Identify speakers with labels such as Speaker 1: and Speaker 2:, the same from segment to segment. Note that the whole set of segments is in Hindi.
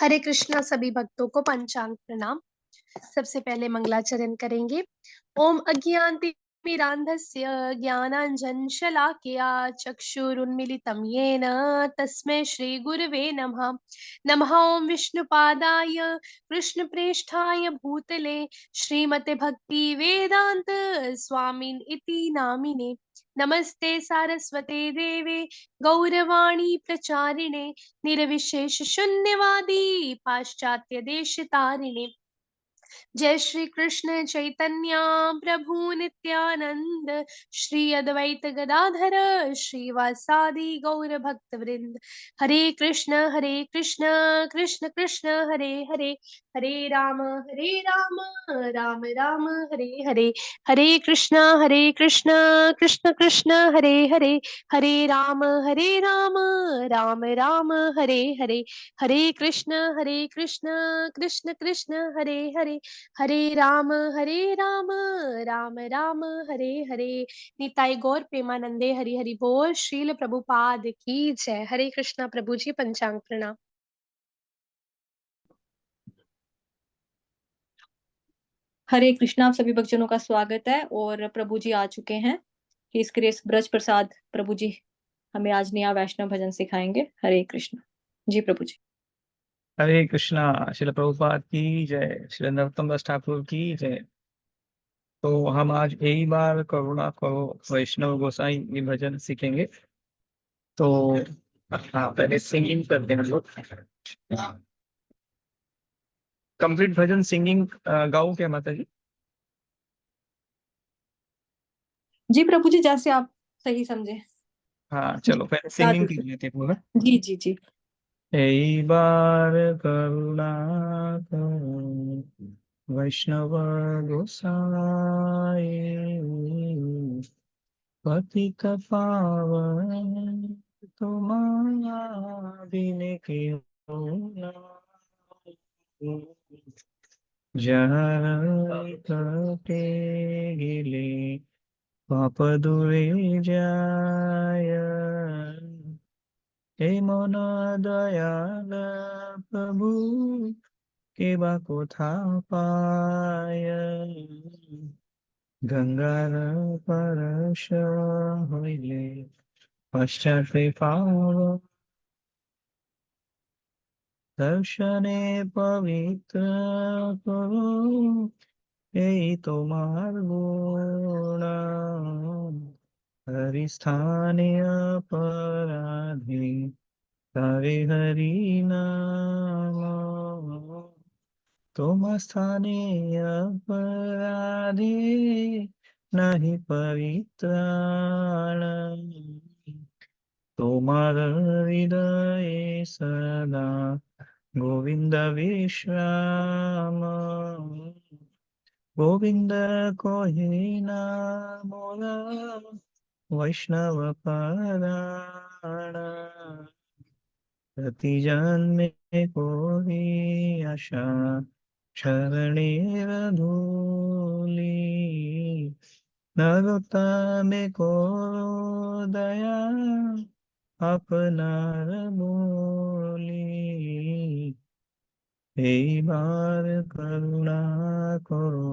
Speaker 1: हरे कृष्णा। सभी भक्तों को पंचांग प्रणाम। सबसे पहले मंगलाचरण करेंगे। ओम अज्ञानतिमिरान्धस्य ज्ञानाञ्जनशलाकया चक्षुरुन्मीलितं येन तस्मै श्रीगुरवे नमः। नमः ओम विष्णुपादाय कृष्णप्रेष्ठाय भूतले श्रीमते भक्तिवेदान्त स्वामिन् इति नामिने। नमस्ते सारस्वते देवे गौरवाणी प्रचारिणे निर्विशेष शून्यवादी पाश्चात्य देश तारिणे। जय श्री कृष्ण चैतन्य प्रभु नित्यानंद श्री अद्वैत गदाधर श्रीवासादि गौर भक्त वृंद। हरे कृष्ण कृष्ण कृष्ण हरे हरे, हरे राम राम राम हरे हरे। हरे कृष्ण कृष्ण कृष्ण हरे हरे, हरे राम राम राम हरे हरे। हरे कृष्ण कृष्ण कृष्ण हरे हरे, हरे राम राम राम हरे हरे। निताई गौर प्रेमानंदे हरि हरि बोल। श्रील प्रभुपाद की जय। हरे कृष्णा। प्रभु जी पंचांग प्रणाम।
Speaker 2: हरे कृष्णा। आप सभी भक्तजनों का स्वागत है और प्रभु जी आ चुके हैं। इस क्रेस ब्रज प्रसाद प्रभु जी हमें आज नया वैष्णव भजन सिखाएंगे। हरे कृष्ण जी। प्रभु जी
Speaker 3: हरे कृष्णा। श्रील प्रभुपाद की जय। श्री नरोत्तम दास ठाकुर की जय। तो हम आज यही बार करुणा करो वैष्णव गोसाई ये भजन सीखेंगे। तो हाँ, पहले सिंगिंग करते हैं हम लोग। कंप्लीट भजन सिंगिंग गाओ क्या माता जी?
Speaker 2: जी प्रभु जी जैसे आप सही समझे।
Speaker 3: हाँ चलो पहले
Speaker 2: गा
Speaker 3: सिंगिंग कर
Speaker 2: दीजिए।
Speaker 3: लेते हैं पूरा।
Speaker 2: जी जी जी।
Speaker 3: यही बार करुणा करो वैष्णव गोसाई पतित पावन तुम्हारा बिन के होना। जहाँ कटे गिले पाप दूरे जाय। हे मन दयाल प्रभु केबा कोथा पाय। गंगार परश हইলে पश्चाते पाव दर्शने पवित्र करो এই তোমার গুণ। हरिस्थाने अपराधे हरे हरि नाम। तुम स्थाने अपराधे नहीं परित्राण। তোমার হৃদয়ে সদা গোবিন্দ বিশ্রাম। गोविंद कोहि मोरा वैष्णव परायण। प्रति जन्मे कोई आशा शरणेर धूली। नरोत्तमे को दया अपनार बोली। এইবার করুণা করো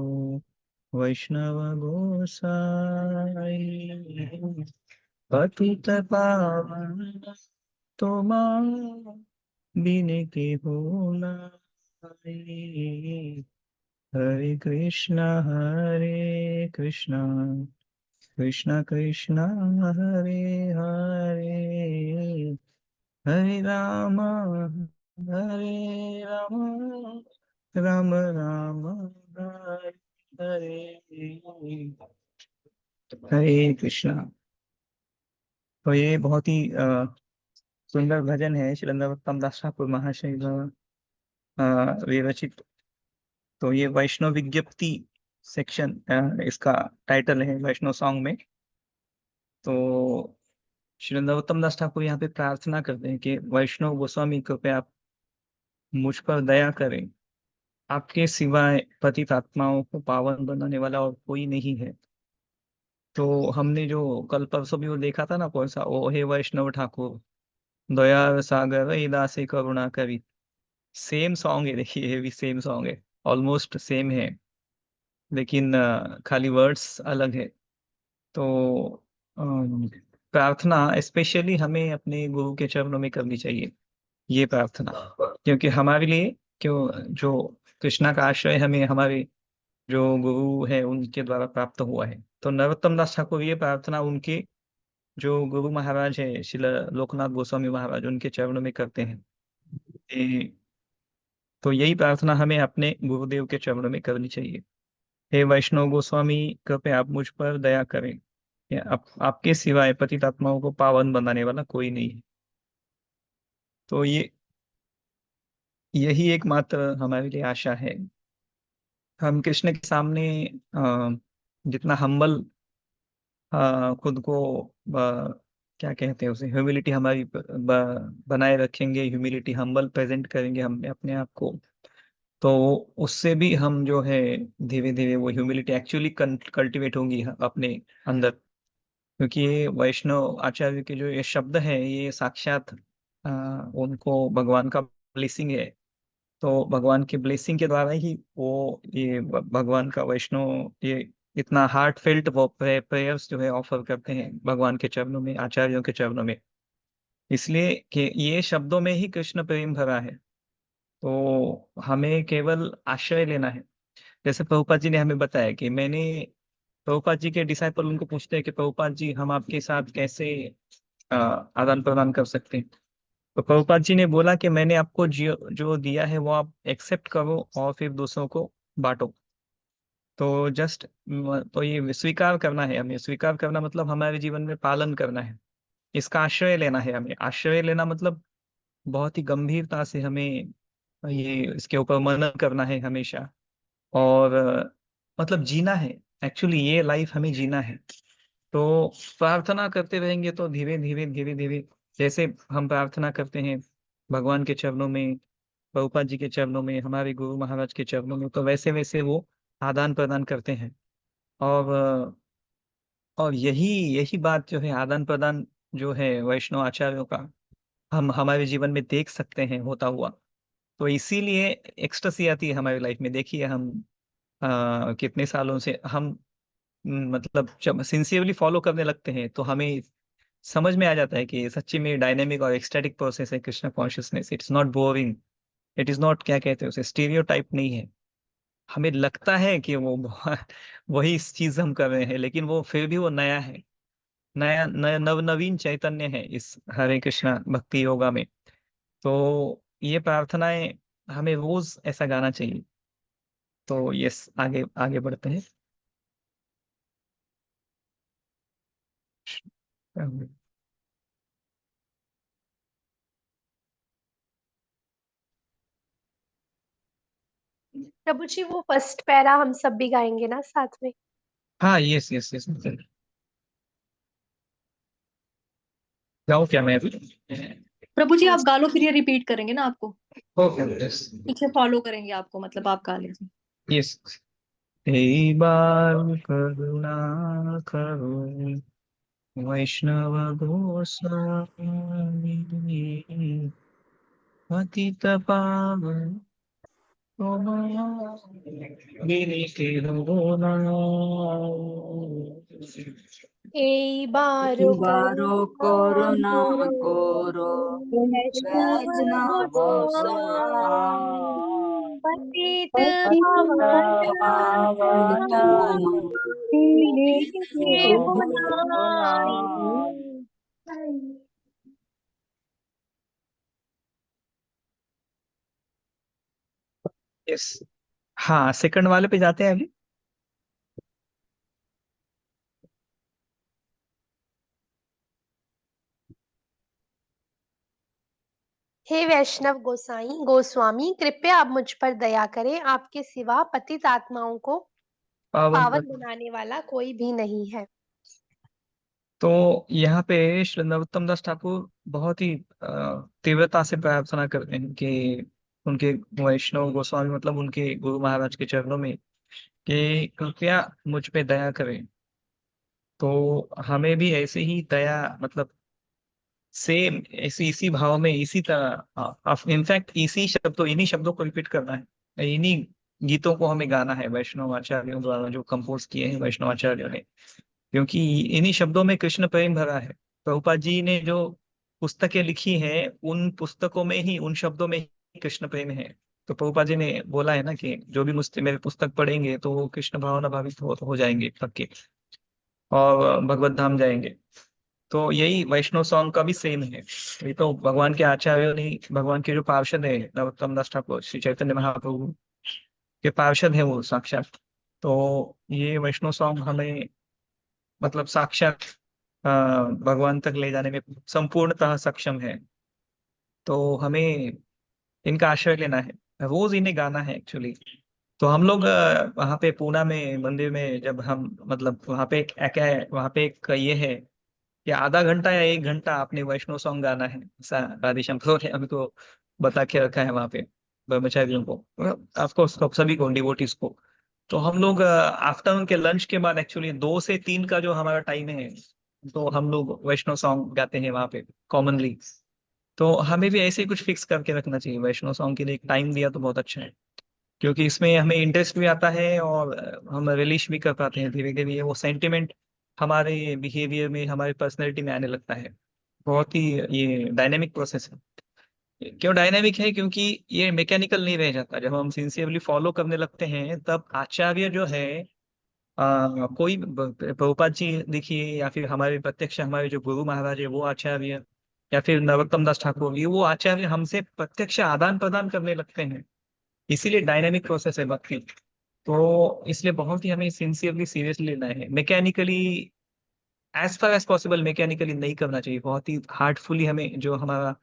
Speaker 3: वैष्णव गोसाई पतित पावन তোমার बिन केहू নাই। हरे कृष्णा कृष्ण कृष्ण हरे हरे, हरे राम राम राम हरे हरे। हरे कृष्णा। तो ये बहुत ही सुंदर भजन है श्री नरोत्तम दास ठाकुर महाशय द्वारा विरचित। तो ये वैष्णव विज्ञप्ति सेक्शन इसका टाइटल है वैष्णव सॉन्ग में। तो श्री नरोत्तम दास ठाकुर यहाँ पे प्रार्थना करते हैं कि वैष्णव गोस्वामी कृपया आप मुझ पर दया करें। आपके सिवाय पतित आत्माओं को पावन बनाने वाला और कोई नहीं है। तो हमने जो कल परसों भी वो देखा था ना, कौन सा, ओ हे वैष्णव ठाकुर दया सागर दासे करुणा करी। सेम सॉन्ग है, देखिए ये भी सेम सॉन्ग है, ऑलमोस्ट सेम है, लेकिन खाली वर्ड्स अलग है। तो अम, प्रार्थना स्पेशली हमें अपने गुरु के चरणों में करनी चाहिए, ये प्रार्थना, क्योंकि हमारे लिए, क्यों, जो कृष्णा का आश्रय हमें हमारे जो गुरु है उनके द्वारा प्राप्त हुआ है। तो नरोत्तम दास ठाकुर ये प्रार्थना उनके जो गुरु महाराज है श्रील लोकनाथ गोस्वामी महाराज, उनके चरणों में करते हैं। तो यही प्रार्थना हमें अपने गुरुदेव के चरणों में करनी चाहिए। हे वैष्णव गोस्वामी, कृपया आप मुझ पर दया करें, आपके सिवाय पतित आत्माओं को पावन बनाने वाला कोई नहीं है। तो यही एकमात्र हमारे लिए आशा है। हम कृष्ण के सामने जितना हम्बल खुद को क्या कहते हैं उसे, ह्यूमिलिटी हमारी बनाए रखेंगे, ह्यूमिलिटी हम्बल प्रेजेंट करेंगे हम अपने आप को, तो उससे भी हम जो है धीरे धीरे वो ह्यूमिलिटी एक्चुअली कल्टीवेट होंगी अपने अंदर। क्योंकि ये वैष्णव आचार्य के जो ये शब्द है, ये साक्षात उनको भगवान का ब्लेसिंग है। तो भगवान के ब्लेसिंग के द्वारा ही वो ये भगवान का वैष्णव ये इतना हार्ट फेल्ट वो प्रेयर्स जो है ऑफर करते हैं भगवान के चरणों में, आचार्यों के चरणों में, इसलिए कि ये शब्दों में ही कृष्ण प्रेम भरा है। तो हमें केवल आश्रय लेना है। जैसे प्रभुपाद जी ने हमें बताया कि मैंने, प्रभुपाद जी के डिसाइपल उनको पूछते हैं कि प्रभुपाद जी हम आपके साथ कैसे आदान प्रदान कर सकते हैं। तो प्रभुपाद जी ने बोला कि मैंने आपको जो जो दिया है वो आप एक्सेप्ट करो और फिर दूसरों को बांटो। तो जस्ट तो ये स्वीकार करना है हमें, स्वीकार करना मतलब हमारे जीवन में पालन करना है, इसका आश्रय लेना है हमें। आश्रय लेना मतलब बहुत ही गंभीरता से हमें ये इसके ऊपर मनन करना है हमेशा, और मतलब जीना है। एक्चुअली ये लाइफ हमें जीना है। तो प्रार्थना करते रहेंगे तो धीरे धीरे धीरे धीरे, जैसे हम प्रार्थना करते हैं भगवान के चरणों में, प्रभुपाद जी के चरणों में, हमारे गुरु महाराज के चरणों में, तो वैसे वैसे वो आदान प्रदान करते हैं। और और यही यही बात जो है आदान प्रदान जो है वैष्णव आचार्यों का, हम हमारे जीवन में देख सकते हैं होता हुआ। तो इसीलिए एक्सटेसी आती है हमारी लाइफ में। देखिए हम कितने सालों से हम मतलब जब सिंसियरली फॉलो करने लगते हैं तो हमें समझ में आ जाता है कि सच्ची में डायनेमिक और एक्सटैटिक प्रोसेस है Krishna consciousness. It's not boring, it is not, क्या कहते हैं उसे, स्टीरियोटाइप नहीं है। हमें लगता है कि वो वही चीज हम कर रहे हैं, लेकिन वो फिर भी वो नया है, नया नया नवनवीन चैतन्य है इस हरे कृष्णा भक्ति योगा में। तो ये प्रार्थनाएं हमें रोज ऐसा गाना चाहिए। तो यस, आगे आगे बढ़ते हैं।
Speaker 1: प्रभु जी वो फर्स्ट पैरा हम सब भी गाएंगे ना साथ में।
Speaker 3: हाँ, यस यस यस, गाओ क्या मैं अभी?
Speaker 2: प्रभु जी आप गा लो, फिर ये रिपीट करेंगे ना आपको,
Speaker 3: ओके, यस
Speaker 2: पीछे फॉलो करेंगे आपको, मतलब आप गा लीजिए।
Speaker 3: यस। एक बार करुणा करो वैष्णव गोस्वामी, पतित पावन गिरते रोना।
Speaker 1: ए बारो
Speaker 4: बारो करुणा
Speaker 1: करो
Speaker 4: करो
Speaker 1: वैष्णव
Speaker 4: वैष्णव
Speaker 1: गोस्वामी,
Speaker 4: गोसाई,
Speaker 1: पतित
Speaker 4: पतित
Speaker 1: पावन
Speaker 4: पावन
Speaker 1: नीके हो नाई।
Speaker 3: यस, हाँ, सेकंड वाले पे जाते हैं अभी।
Speaker 1: हे वैष्णव गोसाई गोस्वामी, कृपया आप मुझ पर दया करें, आपके सिवा पतित आत्माओं को
Speaker 3: पावन
Speaker 1: पावन
Speaker 3: कर।
Speaker 1: बनाने वाला कोई भी नहीं है।
Speaker 3: तो यहाँ पे श्री नरोत्तम दास ठाकुर बहुत ही तीव्रता से प्रार्थना करते हैं कि उनके वैष्णव गोस्वामी मतलब उनके गुरु महाराज के चरणों में कि कृपया मुझ पे दया करें। तो हमें भी ऐसे ही दया मतलब सेम इसी भाव में, इसी तरह, इनफैक्ट इसी शब्दों, इन्हीं शब्दों को रिपीट करना है, इन्हीं गीतों को हमें गाना है वैष्णव आचार्यों द्वारा जो कंपोज किए हैं वैष्णव आचार्यों ने, क्योंकि इन्हीं शब्दों में कृष्ण प्रेम भरा है। प्रभुपाद जी ने जो पुस्तकें लिखी हैं, उन पुस्तकों में ही, उन शब्दों में ही कृष्ण प्रेम है। तो प्रभुपाद जी ने बोला है ना कि जो भी मुझसे मेरे पुस्तक पढ़ेंगे तो वो कृष्ण भावना भावित हो जाएंगे पक्के, और भगवत धाम जाएंगे। तो यही वैष्णव सॉन्ग का भी सेम है। ये तो भगवान के आचार्यों ने, भगवान के जो पार्षद है नरोत्तम दास ठाकुर, श्री चैतन्य महाप्रभु के पार्षद है वो साक्षात। तो ये वैष्णव सॉन्ग हमें मतलब साक्षात भगवान तक ले जाने में संपूर्णतः सक्षम है। तो हमें इनका आश्रय लेना है, रोज इन्हें गाना है एक्चुअली। तो हम लोग वहाँ पे पूना में मंदिर में जब हम मतलब वहाँ पे एक ये है कि आधा घंटा या एक घंटा आपने वैष्णव सॉन्ग गाना है, ऐसा राधेश्याम प्रभु ने हमको बता के रखा है वहाँ पे ब्रह्मचारियों को, आपको सभी को, डिवोटीज को। तो हम लोग आफ्टरनून के लंच के बाद एक्चुअली 2 से 3 का जो हमारा टाइम है, तो हम लोग वैष्णव सॉन्ग गाते हैं वहाँ पे कॉमनली। तो हमें भी ऐसे ही कुछ फिक्स करके रखना चाहिए, वैष्णव सॉन्ग के लिए एक टाइम दिया तो बहुत अच्छा है, क्योंकि इसमें हमें इंटरेस्ट भी आता है और हम रिलीज भी कर पाते हैं धीरे धीरे, वो सेंटिमेंट हमारे बिहेवियर में, हमारी पर्सनैलिटी में आने लगता है। बहुत ही ये डायनेमिक प्रोसेस है। क्यों डायनेमिक है? क्योंकि ये मैकेनिकल नहीं रह जाता। जब हम सिंसियरली फॉलो करने लगते हैं तब आचार्य जो है, कोई प्रभुपाद जी देखिए, या फिर हमारे प्रत्यक्ष हमारे जो गुरु महाराज है वो आचार्य, या फिर नरोत्तम दास ठाकुर, ये वो आचार्य हमसे प्रत्यक्ष आदान प्रदान करने लगते हैं। इसीलिए डायनेमिक प्रोसेस है भक्ति। तो इसलिए बहुत ही हमें सिंसियरली सीरियसली लेना है। Mechanically, as far as possible mechanically नहीं करना चाहिए। बहुत ही हार्टफुली हमें जो हमारा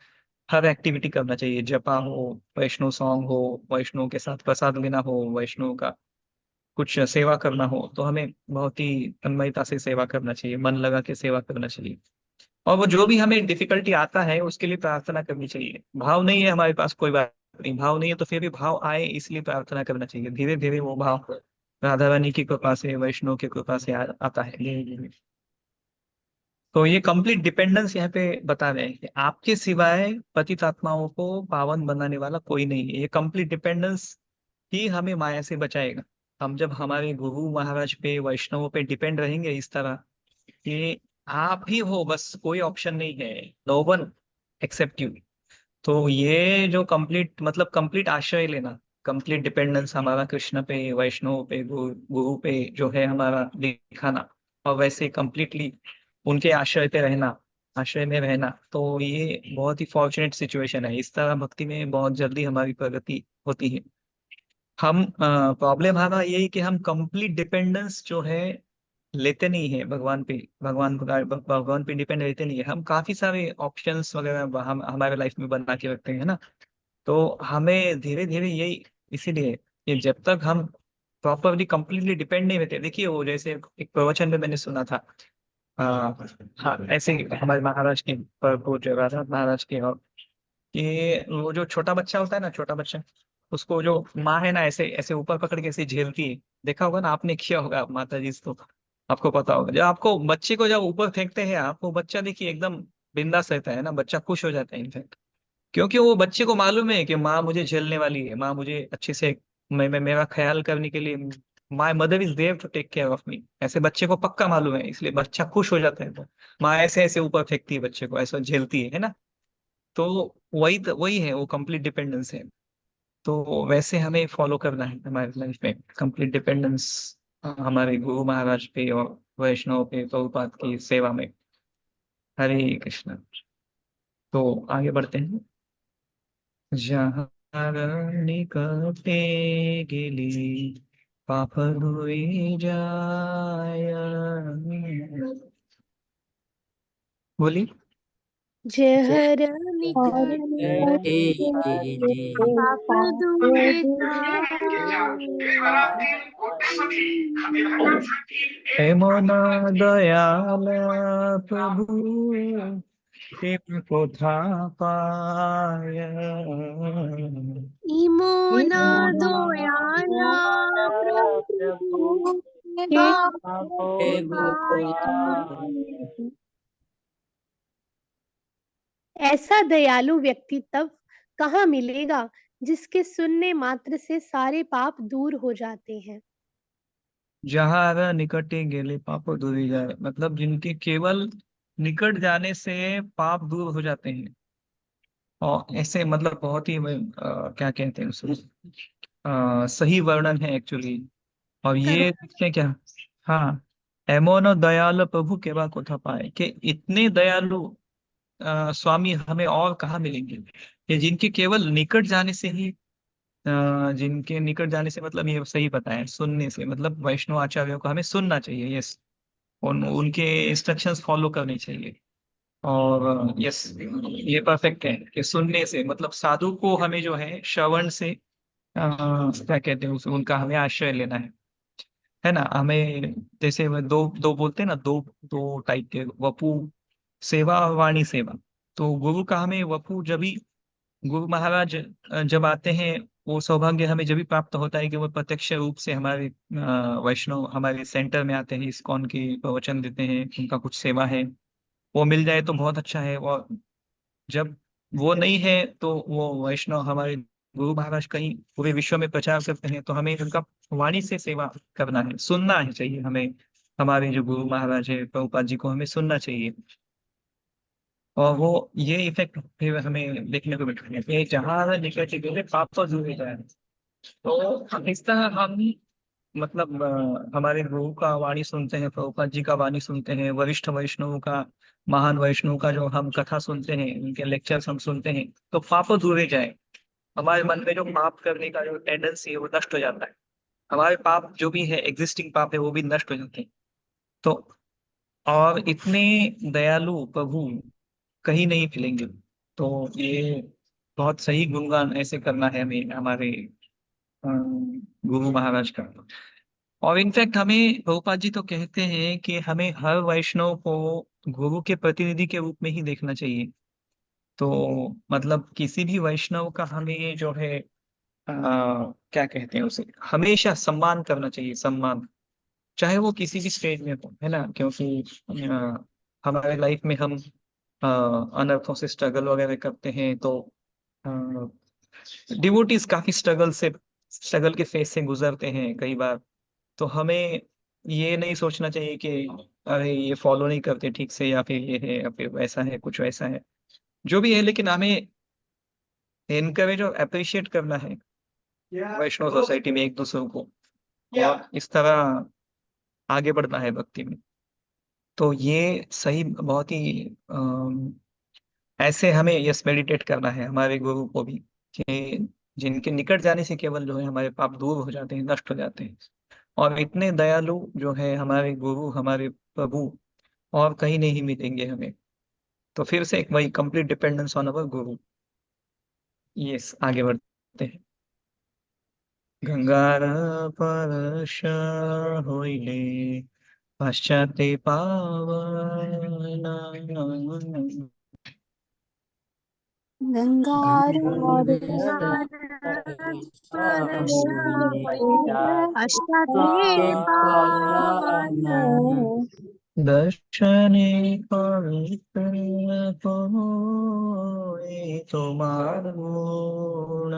Speaker 3: हर एक्टिविटी करना चाहिए, जपा हो, वैष्णव सॉन्ग हो, वैष्णव के साथ प्रसाद लेना हो, वैष्णव का कुछ सेवा करना हो, तो हमें बहुत ही तन्मयता से सेवा करना चाहिए, मन लगा के सेवा करना चाहिए। और वो जो भी हमें डिफिकल्टी आता है उसके लिए प्रार्थना करनी चाहिए। भाव नहीं है हमारे पास, कोई बात नहीं, भाव नहीं है तो फिर भी भाव आए इसलिए प्रार्थना करना चाहिए। धीरे धीरे वो भाव राधा रानी की कृपा से, वैष्णव की कृपा से आता है धीरे धीरे। तो ये कंप्लीट डिपेंडेंस यहाँ पे बता रहे हैं कि आपके सिवाय पतित आत्माओं को पावन बनाने वाला कोई नहीं है। ये कंप्लीट डिपेंडेंस ही हमें माया से बचाएगा। हम जब हमारे गुरु महाराज पे, वैष्णवों पे डिपेंड रहेंगे इस तरह कि आप ही हो बस, कोई ऑप्शन नहीं है, नो वन एक्सेप्ट यू, तो ये जो कंप्लीट मतलब कंप्लीट आश्रय लेना, कंप्लीट डिपेंडेंस हमारा कृष्ण पे, वैष्णव पे, गुरु पे जो है हमारा दिखाना, और वैसे कंप्लीटली उनके आश्रय पे रहना, आश्रय में रहना, तो ये बहुत ही फॉर्चुनेट सिचुएशन है। इस तरह भक्ति में बहुत जल्दी हमारी प्रगति होती है। हम प्रॉब्लम हमारा ये है कि हम कंप्लीट डिपेंडेंस जो है लेते नहीं है भगवान पे, भगवान पे डिपेंड रहते नहीं है। हम काफी सारे ऑप्शंस वगैरह हम हमारे लाइफ में बना के रखते हैं ना। तो हमें धीरे धीरे यही, इसीलिए ये जब तक हम प्रॉपरली कंप्लीटली डिपेंड नहीं रहते, देखिए वो जैसे एक प्रवचन में मैंने सुना था, हाँ ऐसे ही हमारे महाराज के प्रभु जगन्नाथ महाराज के, और कि वो जो छोटा बच्चा होता है ना, छोटा बच्चा, उसको जो माँ है ना ऐसे ऐसे ऊपर पकड़ के ऐसे झेलती है, देखा होगा ना आपने, किया होगा माता जी, तो आपको पता होगा। जब आपको बच्चे को जब ऊपर फेंकते हैं आप, वो बच्चा देखिए एकदम बिंदास रहता है ना, बच्चा खुश हो जाता है इनफैक्ट, क्योंकि वो बच्चे को मालूम है कि माँ मुझे झेलने वाली है, माँ मुझे अच्छे से मैं मेरा ख्याल करने के लिए, my mother is there to take care of me, ऐसे बच्चे को पक्का मालूम है, इसलिए बच्चा खुश हो जाता है। तो माँ ऐसे ऐसे ऊपर फेंकती है बच्चे को, ऐसा झेलती है ना। तो वही है, वो कंप्लीट डिपेंडेंस है। तो वैसे हमें फॉलो करना है हमारे लाइफ में, कंप्लीट डिपेंडेंस हमारे गुरु महाराज पे और वैष्णव पे, प्रभुपाद की सेवा में। हरे कृष्ण। तो आगे बढ़ते हैं। जहाँ निकटे गेली पाप धोई जाय। बोली।
Speaker 1: जहर
Speaker 4: जटे गेली
Speaker 1: पाप धुए
Speaker 3: हे मोना दयाल प्रभु कृप को था पाय।
Speaker 1: इमोना दोयाला प्रभु
Speaker 4: हे गोकुल
Speaker 1: ऐसा दयालु व्यक्ति तब कहाँ मिलेगा जिसके सुनने मात्र से सारे पाप दूर हो जाते हैं।
Speaker 3: जहां निकटे गेले पाप धुरी जाए, मतलब जिनके केवल निकट जाने से पाप दूर हो जाते हैं। और ऐसे मतलब बहुत ही क्या कहते हैं उसे, सही वर्णन है एक्चुअली। और ये
Speaker 1: करुणा
Speaker 3: देखते हैं क्या, हाँ, एमोन दयाल प्रभु केवा को था पाए, कि इतने दयालु स्वामी हमें और कहाँ मिलेंगे, ये जिनके केवल निकट जाने से ही जिनके निकट जाने से मतलब ये सही पता है, सुनने से मतलब वैष्णव आचार्यों को हमें सुनना चाहिए, यस, उनके इंस्ट्रक्शंस फॉलो करने चाहिए। और यस, ये परफेक्ट है कि सुनने से मतलब साधु को हमें जो है श्रवण से क्या कहते हैं उनका हमें आश्रय लेना है ना। हमें जैसे वो दो दो बोलते हैं ना, दो दो टाइप के, वपु सेवा और वाणी सेवा। तो गुरु का हमें वपु जब भी गुरु महाराज जब आते हैं, वो सौभाग्य हमें जब भी प्राप्त होता है कि वो प्रत्यक्ष रूप से हमारे वैष्णव हमारे सेंटर में आते हैं, इस्कॉन की प्रवचन देते हैं, उनका कुछ सेवा है, वो मिल जाए तो बहुत अच्छा है। और जब वो नहीं है तो वो वैष्णव हमारे गुरु महाराज कहीं पूरे विश्व में प्रचार करते हैं, तो हमें उनका वाणी से सेवा करना है, सुनना है चाहिए हमें। हमारे जो गुरु महाराज है प्रभुपाद जी को हमें सुनना चाहिए। और वो ये इफेक्ट फिर हमें देखने को मिलता है कि जहाँ निकट गए पाप तो दूर हो जाए। तो इस तरह हम मतलब हमारे गुरु का वाणी सुनते हैं, प्रभुपाद जी का वाणी सुनते हैं, वरिष्ठ वैष्णव का, महान वैष्णव का जो हम कथा सुनते हैं, उनके लेक्चर्स हम सुनते हैं, तो पाप दूर हो जाए। हमारे मन में जो पाप करने का जो टेंडेंसी है वो नष्ट हो जाता है। हमारे पाप जो भी है, एग्जिस्टिंग पाप है, वो भी नष्ट हो जाते हैं। तो और इतने दयालु प्रभु कहीं नहीं मिलेंगे। तो ये बहुत सही गुणगान ऐसे करना है हमें हमारे गुरु महाराज का। और इनफैक्ट हमें प्रभुपाद जी तो कहते हैं कि हमें हर वैष्णव को गुरु के प्रतिनिधि के रूप में ही देखना चाहिए। तो मतलब किसी भी वैष्णव का हमें जो है क्या कहते हैं उसे, हमेशा सम्मान करना चाहिए, सम्मान, चाहे वो किसी भी स्टेज में हो, है ना। क्योंकि हमारे लाइफ में हम अनर्थों से स्ट्रगल वगैरह करते हैं, तो डिवोटीज काफी स्ट्रगल के फेज से गुजरते हैं कई बार। तो हमें ये नहीं सोचना चाहिए कि अरे ये फॉलो नहीं करते ठीक से, या फिर ये है, या फिर वैसा है, कुछ वैसा है, जो भी है, लेकिन हमें इनकरेज और अप्रिशिएट करना है वैष्णव सोसाइटी में एक दूसरे को, और इस तरह आगे बढ़ना है भक्ति में। तो ये सही बहुत ही ऐसे हमें यस मेडिटेट करना है हमारे गुरु को भी, कि जिनके निकट जाने से केवल जो है हमारे पाप दूर हो जाते हैं, नष्ट हो जाते हैं। और इतने दयालु जो है हमारे गुरु, हमारे प्रभु, और कहीं नहीं मिलेंगे हमें। तो फिर से एक वही complete dependence on our Guru. Yes, आगे बढ़ते हैं। गंगार परश होइले पश्चाते पावन,
Speaker 1: स्पर्शा होइले पश्चाते पावन।
Speaker 3: दर्शने पवित्र होए तुम्हार गुण,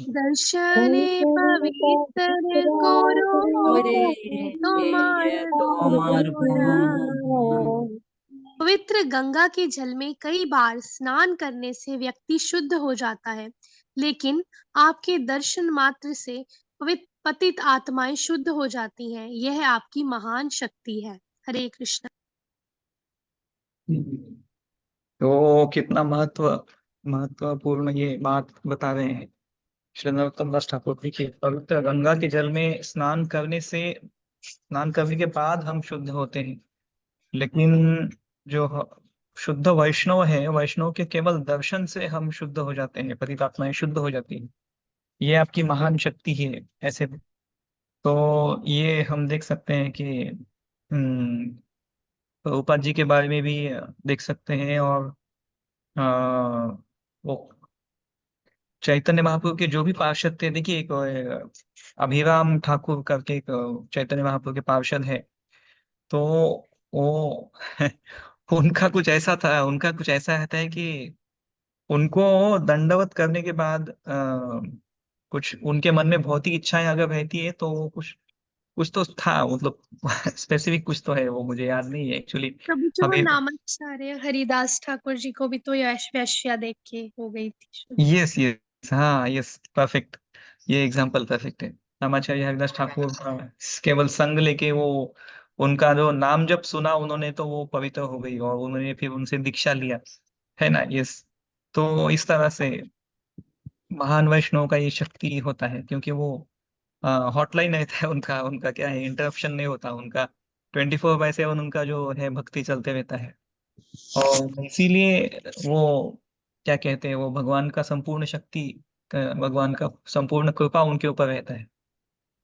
Speaker 1: दर्शने पवित्र गुरु तुम्हार
Speaker 4: तुम्हार
Speaker 1: गुण।
Speaker 4: गुण।
Speaker 1: पवित्र गंगा के जल में कई बार स्नान करने से व्यक्ति शुद्ध हो जाता है, लेकिन आपके दर्शन मात्र से पतित आत्माएं शुद्ध हो जाती हैं। यह आपकी महान शक्ति है। हरे कृष्ण।
Speaker 3: तो कितना महत्वपूर्ण ये बात बता रहे हैं श्री नरोत्तम दास ठाकुर जी की। पवित्र गंगा के जल में स्नान करने के बाद हम शुद्ध होते हैं, लेकिन जो शुद्ध वैष्णव है, वैष्णव के केवल दर्शन से हम शुद्ध हो जाते हैं, पतित आत्माएं शुद्ध हो जाती हैं। ये आपकी महान शक्ति है ऐसे। तो ये हम देख सकते हैं कि प्रभुपाद जी के बारे में भी देख सकते हैं। और वो चैतन्य महाप्रभु के जो भी पार्षद थे, देखिए एक अभिराम ठाकुर करके एक चैतन्य महाप्रभु के पार्षद है। तो वो उनका कुछ ऐसा रहता है कि उनको दंडवत करने के बाद कुछ उनके मन में बहुत ही इच्छाएं अगर रहती है तो वो कुछ कुछ तो था, मतलब स्पेसिफिक कुछ तो है, वो मुझे याद नहीं है एक्चुअली।
Speaker 1: प्रभु जी, वो
Speaker 3: हमें
Speaker 1: नामाचार्य हरिदास ठाकुर जी को भी तो यश वैश्या देख के हो गई थी शुद्ध।
Speaker 3: यस यस, हाँ यस, परफेक्ट। ये एग्जांपल परफेक्ट है। रामाचार्य हरिदास ठाकुर केवल संग लेके वो उनका जो नाम जब सुना उन्होंने तो वो पवित्र हो गई और उन्होंने फिर उनसे दीक्षा लिया, है ना। यस। तो इस तरह से महान वैष्णव का ये शक्ति होता है, क्योंकि वो हॉटलाइन रहता है उनका, उनका क्या है, इंटरप्शन नहीं होता उनका। 24/7 उनका जो है भक्ति चलते रहता है। और इसीलिए वो क्या कहते हैं, वो भगवान का संपूर्ण शक्ति, भगवान का संपूर्ण कृपा उनके ऊपर रहता है।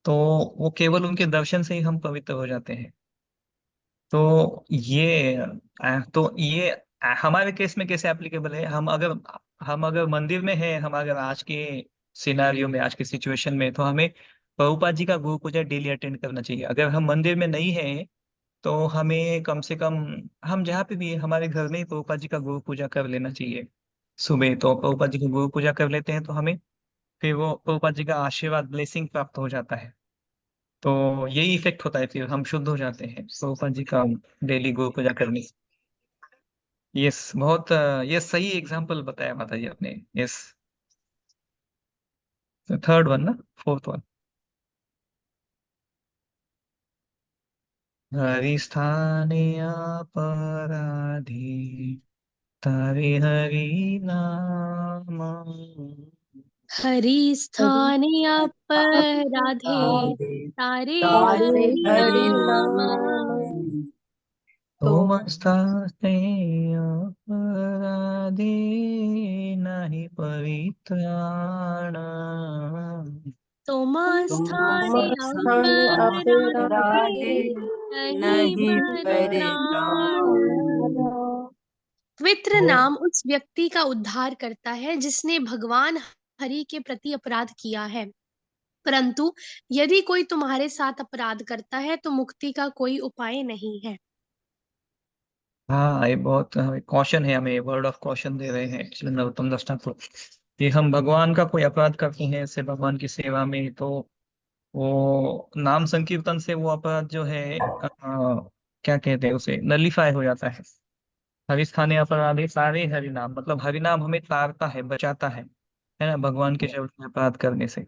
Speaker 3: तो वो केवल उनके दर्शन से ही हम पवित्र हो जाते हैं। तो ये हमारे केस में कैसे एप्लीकेबल है, हम अगर मंदिर में हैं, हम अगर आज के सिनारियो में, आज के सिचुएशन में, तो हमें प्रभुपाद जी का गुरु पूजा डेली अटेंड करना चाहिए। अगर हम मंदिर में नहीं है तो हमें कम से कम, हम जहाँ पे भी है हमारे घर में ही प्रभुपाद जी का गुरु पूजा कर लेना चाहिए। सुबह तो प्रभुपाद जी की गुरु पूजा कर लेते हैं तो हमें फिर वो प्रभुपाद जी का आशीर्वाद, ब्लेसिंग प्राप्त हो जाता है। तो यही इफेक्ट होता है, फिर हम शुद्ध हो जाते हैं प्रभुपाद जी का डेली गुरु पूजा करने से। यस, बहुत ये सही एग्जाम्पल बताया माता जी आपने। यस, थर्ड वन ना, फोर्थ वन। हरि स्थाने अपराधी, तारे हरि नाम।
Speaker 1: हरि स्थाने अपराधे, तारे
Speaker 4: तारे
Speaker 1: हरि
Speaker 4: हरि
Speaker 1: नाम।
Speaker 4: नाम।
Speaker 3: तुम स्थाने अपराधी, नहीं परित्राण।
Speaker 1: तुम
Speaker 4: तुम
Speaker 1: स्थाने
Speaker 4: स्थान
Speaker 1: अपराधे,
Speaker 4: अपराधे
Speaker 1: नहीं
Speaker 4: नहीं
Speaker 1: परित्राण।
Speaker 4: परित्राण।
Speaker 1: पवित्र नाम उस व्यक्ति का उद्धार करता है जिसने भगवान हरि के प्रति अपराध किया है। परंतु यदि कोई तुम्हारे साथ अपराध करता है तो मुक्ति का कोई उपाय नहीं है।
Speaker 3: हाँ, ये बहुत कॉशन है, हमें वर्ड ऑफ कॉशन दे रहे हैं श्री नरोत्तम दास ठाकुर कि हम भगवान का कोई अपराध करते हैं ऐसे भगवान की सेवा में, तो वो नाम संकीर्तन से वो अपराध जो है क्या कहते हैं उसे, नलीफाई हो जाता है। हरि स्थानीय अपराधी सारे हरि नाम, मतलब हरि नाम हमें तारता है, बचाता है ना, भगवान के शब्द में अपराध करने से।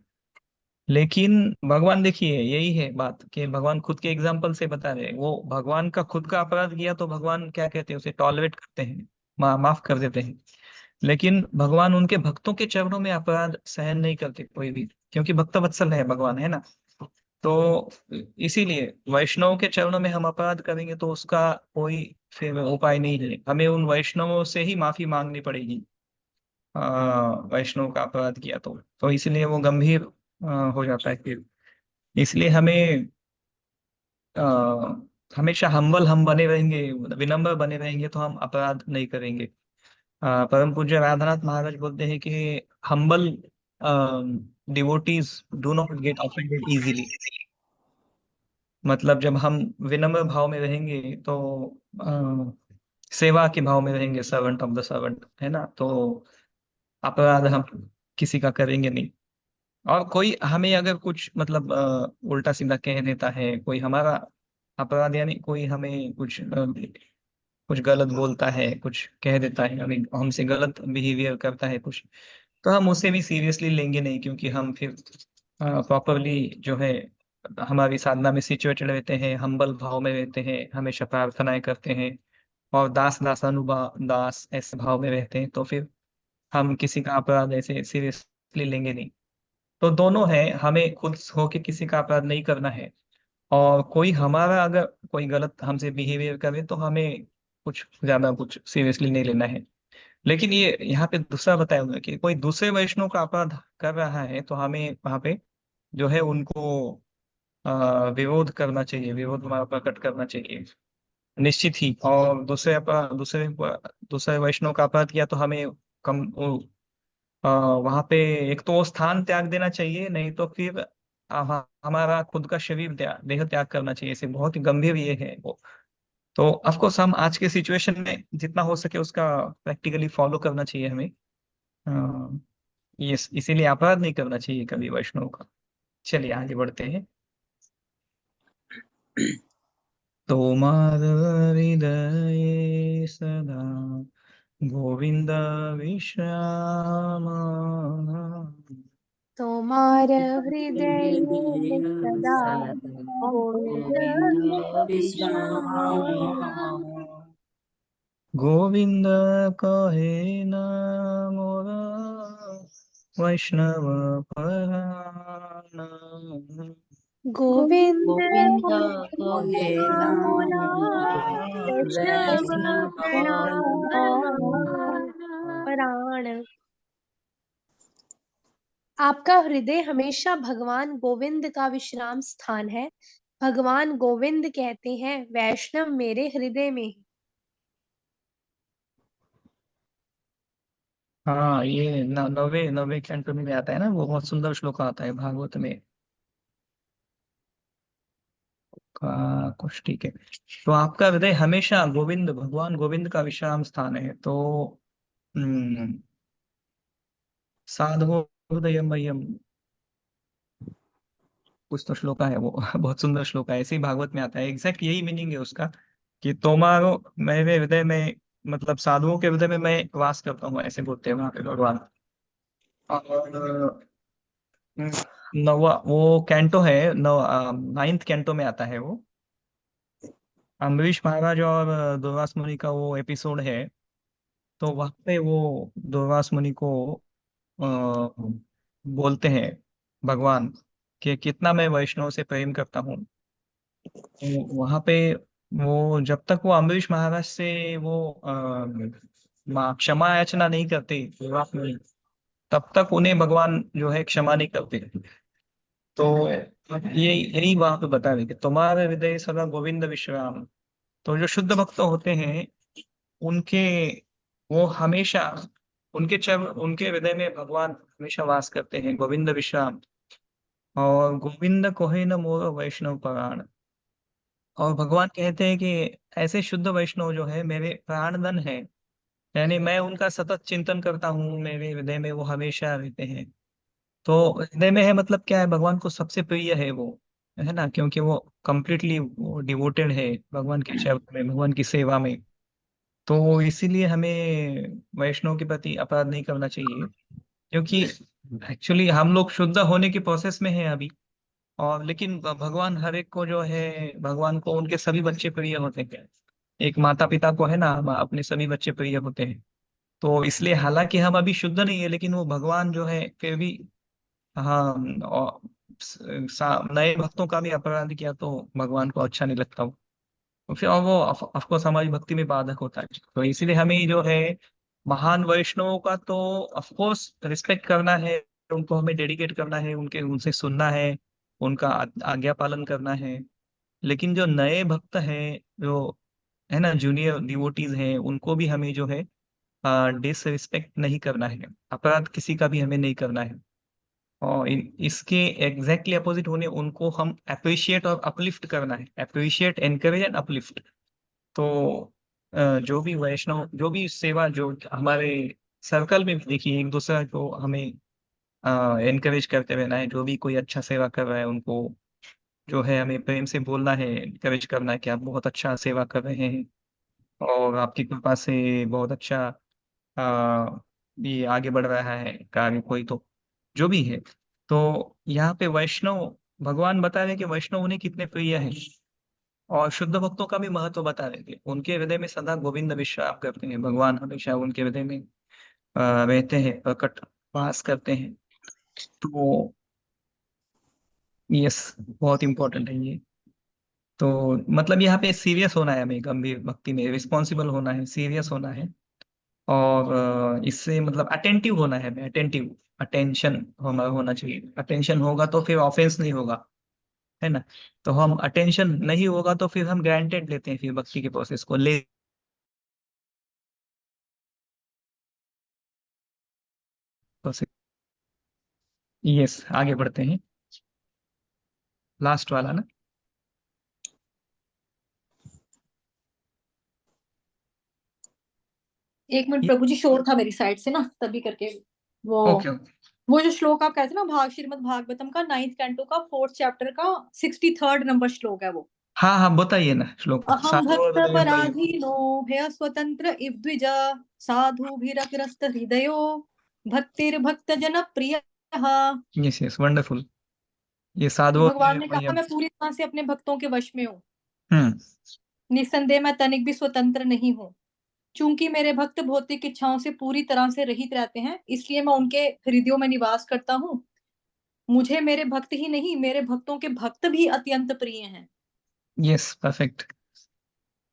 Speaker 3: लेकिन भगवान, देखिए यही है बात कि भगवान खुद के एग्जाम्पल से बता रहे हैं, वो भगवान का खुद का अपराध किया तो भगवान क्या कहते हैं, उसे टॉलरेट करते हैं, माफ कर देते हैं। लेकिन भगवान उनके भक्तों के चरणों में अपराध सहन नहीं करते कोई भी, क्योंकि भक्त वत्सल है भगवान, है ना। तो इसीलिए वैष्णव के चरणों में हम अपराध करेंगे तो उसका कोई फिर उपाय नहीं है, हमें उन वैष्णवों से ही माफी मांगनी पड़ेगी। वैष्णव का अपराध किया तो इसलिए वो गंभीर हो जाता है फिर। इसलिए हमें हमेशा हम्बल हम बने रहेंगे, विनम्र बने रहेंगे तो हम अपराध नहीं करेंगे। परम पूज्य राधानाथ महाराज बोलते हैं कि humble devotees do not get offended easily. मतलब जब हम विनम्र भाव में रहेंगे तो सेवा के भाव में रहेंगे, सर्वेंट ऑफ द सर्वेंट, है ना, तो अपराध हम किसी का करेंगे नहीं। और कोई हमें अगर कुछ मतलब उल्टा सीधा कह देता है, कोई हमारा अपराध, यानी कोई हमें कुछ गलत बोलता है, कुछ कह देता है, हमें हमसे गलत बिहेवियर करता है कुछ, तो हम उसे भी सीरियसली लेंगे नहीं, क्योंकि हम फिर प्रॉपरली जो है हमारी साधना में सिचुएटेड रहते हैं, हम्बल भाव में रहते हैं, हमेशा प्रार्थनाएं करते हैं और दास दास अनुभाव दास ऐसे भाव में रहते हैं, तो फिर हम किसी का अपराध ऐसे सीरियसली लेंगे नहीं। तो दोनों है, हमें खुद होके किसी का अपराध नहीं करना है, और कोई हमारा अगर कोई गलत हमसे बिहेवियर करे तो हमें कुछ ज्यादा कुछ सीरियसली नहीं लेना है। लेकिन ये यहाँ पे दूसरा बताया हुआ है कि कोई दूसरे वैष्णव का अपराध कर रहा है तो हमें वहां पे जो है उनको विरोध करना चाहिए, विरोध हमारा प्रकट करना चाहिए निश्चित ही। और दूसरे वैष्णव का अपराध किया तो हमें कम वहां पे एक तो वो स्थान त्याग देना चाहिए, नहीं तो फिर हमारा खुद का शरीर देह त्याग करना चाहिए, इसे बहुत ही गंभीर ये है वो। तो ऑफ कोर्स हम आज के सिचुएशन में जितना हो सके उसका प्रैक्टिकली फॉलो करना चाहिए हमें। अ, ये इसीलिए अपराध नहीं करना चाहिए कभी वैष्णव का। चलिए आगे बढ़ते हैं। तोमार हृदय सदा गोविंद विश्राम।
Speaker 1: तोमार हृदय में सदा गोविंद विश्राम।
Speaker 3: गोविंद कहे न मोरा वैष्णव परायण।
Speaker 1: गोविंद
Speaker 4: गोविंद
Speaker 1: कहे
Speaker 4: कहे नाम
Speaker 1: मोरा वैष्णव
Speaker 4: वैष्णव
Speaker 1: प्राण। आपका हृदय हमेशा भगवान गोविंद का विश्राम स्थान है। भगवान गोविंद कहते हैं, वैष्णव मेरे हृदय में है।
Speaker 3: हाँ, ये नवे नवे कैंटो में आता है ना, वो बहुत सुंदर श्लोक आता है भागवत में का कुछ। ठीक है, तो आपका हृदय हमेशा गोविंद भगवान गोविंद का विश्राम स्थान है। तो हम्म, साधो हृदय मह्यम, कुछ तो श्लोका है वो बहुत सुंदर श्लोक है, ऐसे ही भागवत में आता है। एग्जैक्ट यही मीनिंग है उसका कि तुम्हारो मेरे हृदय में, मतलब साधुओं के हृदय में मैं वास करता हूँ, ऐसे बोलते हैं वहां पे भगवान। और नवा वो कैंटो है, नाइन्थ कैंटो में आता है वो। अम्बरीश महाराज और दुर्वास मुनि का वो एपिसोड है। तो वहां पे वो दुर्वास मुनि को बोलते हैं भगवान कि कितना मैं वैष्णव से प्रेम करता हूँ। वहां पे वो जब तक वो अम्बरीश महाराज से वो क्षमा याचना नहीं करते दुर्वास मुनि, तब तक उन्हें भगवान जो है क्षमा नहीं करते। तो ये यही वहां पे बता रहे कि तुम्हारे हृदय सदा गोविंद विश्राम। तो जो शुद्ध भक्त होते हैं उनके, वो हमेशा उनके हृदय में भगवान हमेशा वास करते हैं, गोविंद विश्राम। और गोविंद कोहे न मोर वैष्णव पराण। और भगवान कहते हैं कि ऐसे शुद्ध वैष्णव जो है मेरे प्राणधन है, यानी मैं उनका सतत चिंतन करता हूँ, मेरे हृदय में वो हमेशा रहते हैं। तो हृदय में है मतलब क्या है, भगवान को सबसे प्रिय है वो, है ना, क्योंकि वो कंप्लीटली वो डिवोटेड है भगवान की सेवा में, भगवान की सेवा में। तो इसीलिए हमें वैष्णव के प्रति अपराध नहीं करना चाहिए, क्योंकि एक्चुअली हम लोग शुद्ध होने की प्रोसेस में हैं अभी। और लेकिन भगवान हर एक को जो है, भगवान को उनके सभी बच्चे प्रिय होते हैं। एक माता पिता को है ना, अपने सभी बच्चे प्रिय होते हैं। तो इसलिए हालांकि हम अभी शुद्ध नहीं है, लेकिन वो भगवान जो है फिर भी, हाँ, और नए भक्तों का भी अपराध किया तो भगवान को अच्छा नहीं लगता वो। तो फिर और वो ऑफकोर्स हमारी भक्ति में बाधक होता है। तो इसीलिए हमें जो है महान वैष्णवों का तो ऑफकोर्स रिस्पेक्ट करना है, उनको हमें डेडिकेट करना है, उनके उनसे सुनना है, उनका आज्ञा पालन करना है। लेकिन जो नए भक्त हैं, जो है ना जूनियर डिवोटीज हैं, उनको भी हमें जो है डिसरिस्पेक्ट नहीं करना है, अपराध किसी का भी हमें नहीं करना है। और इसके एग्जैक्टली अपोजिट होने, उनको हम अप्रिशिएट और अपलिफ्ट करना है, अप्रिशिएट, एनकरेज एंड अपलिफ्ट। तो जो भी वैष्णव, जो भी सेवा जो हमारे सर्कल में भी देखिए, एक दूसरा को हमें एनकरेज करते रहना है। जो भी कोई अच्छा सेवा कर रहा है उनको जो है हमें प्रेम से बोलना है, एनकरेज करना है कि आप बहुत अच्छा सेवा कर रहे हैं, और आपकी कृपा से बहुत अच्छा आ, ये आगे बढ़ रहा है कार्य कोई तो, जो भी है। तो यहाँ पे वैष्णव, भगवान बता रहे हैं कि वैष्णव उन्हें कितने प्रिय है। और शुद्ध भक्तों का भी महत्व बता रहे थे, उनके हृदय में सदा गोविंद विश्राम करते हैं, भगवान हमेशा उनके हृदय में रहते हैं, प्रकट वास करते हैं। तो यस, बहुत इंपॉर्टेंट है ये। तो मतलब यहाँ पे सीरियस होना है हमें, गंभीर भक्ति में रिस्पॉन्सिबल होना है, सीरियस होना है। और इससे मतलब अटेंटिव होना है, हमें अटेंटिव, अटेंशन होना चाहिए। अटेंशन होगा तो फिर ऑफेंस नहीं होगा, है ना। तो हम अटेंशन नहीं होगा तो फिर हम ग्रांटेड लेते हैं, फिर भक्ति के प्रोसेस को ले। यस, आगे बढ़ते हैं, लास्ट वाला ना।
Speaker 2: एक मिनट प्रभु जी, शोर था मेरी साइड से ना, तभी करके वो
Speaker 3: ओके ओके।
Speaker 2: वो जो श्लोक आप कहते हैं ना, श्रीमद् भागवतम का 9th कैंटो का 4th चैप्टर का 63rd नंबर श्लोक है वो।
Speaker 3: हाँ हाँ, बताइए ना श्लोक को।
Speaker 2: अहम
Speaker 3: साधु
Speaker 2: भक्त
Speaker 3: हृदय बलि।
Speaker 2: पराधीनो भय स्वतंत्र इव द्विज साधुभिरग्रस्त हृदयो भक्तिर्भक्त जन प्रिय।
Speaker 3: Yes yes, wonderful. ये साधुओं
Speaker 2: भगवान
Speaker 3: के
Speaker 2: ने
Speaker 3: भैया।
Speaker 2: कहा मैं पूरी तरह से अपने भक्तों के वश में हूँ,
Speaker 3: हम्म।
Speaker 2: निस्संदेह मैं तनिक भी स्वतंत्र नहीं हूँ। चूंकि मेरे भक्त भौतिक इच्छाओं से पूरी तरह से रहित रहते हैं, इसलिए मैं उनके हृदयों में निवास करता हूँ। मुझे मेरे भक्त ही नहीं, मेरे भक्तों के भक्त भी अत्यंत प्रिय हैं।
Speaker 3: Yes, perfect.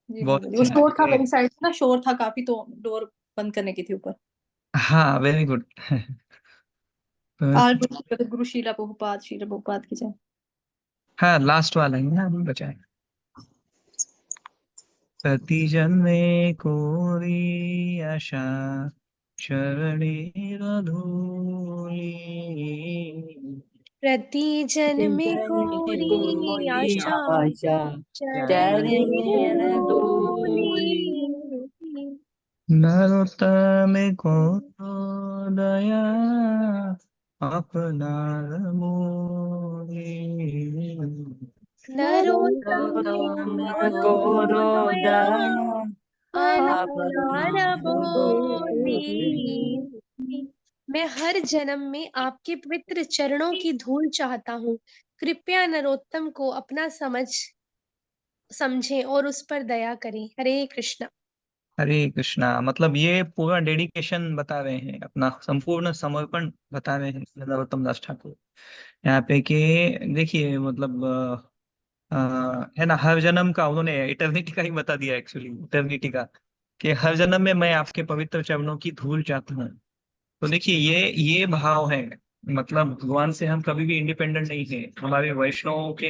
Speaker 2: जी
Speaker 3: बहुत
Speaker 2: प्रभु जी, वो
Speaker 3: अच्छा
Speaker 2: शोर था
Speaker 3: है।
Speaker 2: मेरी साइड से ना, शोर था काफी, तो डोर बंद करने की थी ऊपर।
Speaker 3: हाँ, वेरी गुड।
Speaker 2: आल गुरु शीला प्रभुपाद की जय।
Speaker 3: हाँ, लास्ट वाला ही ना अभी बचा है। प्रति जन्मे कोरी आशा चरणेर धूली।
Speaker 1: प्रति जन्म कोरी आशा चरण धूलि।
Speaker 3: नरोत्तम को दया अपनार मोहि।
Speaker 1: नरोत्तम को दया अपनार बोली। मैं हर जन्म में आपके पवित्र चरणों की धूल चाहता हूँ। कृपया नरोत्तम को अपना समझें और उस पर दया करें। हरे कृष्णा।
Speaker 3: हरे कृष्णा, मतलब ये पूरा डेडिकेशन बता रहे हैं, अपना संपूर्ण समर्पण बता रहे हैं नरोत्तम दास ठाकुर यहाँ पे कि देखिए, मतलब है ना, हर जन्म का उन्होंने इटर्निटी का ही बता दिया, एक्चुअली इटर्निटी का, कि हर जन्म में मैं आपके पवित्र चरणों की धूल चाहता हूँ। तो देखिए, ये भाव है। मतलब भगवान से हम कभी भी इंडिपेंडेंट नहीं है। हमारे वैष्णव के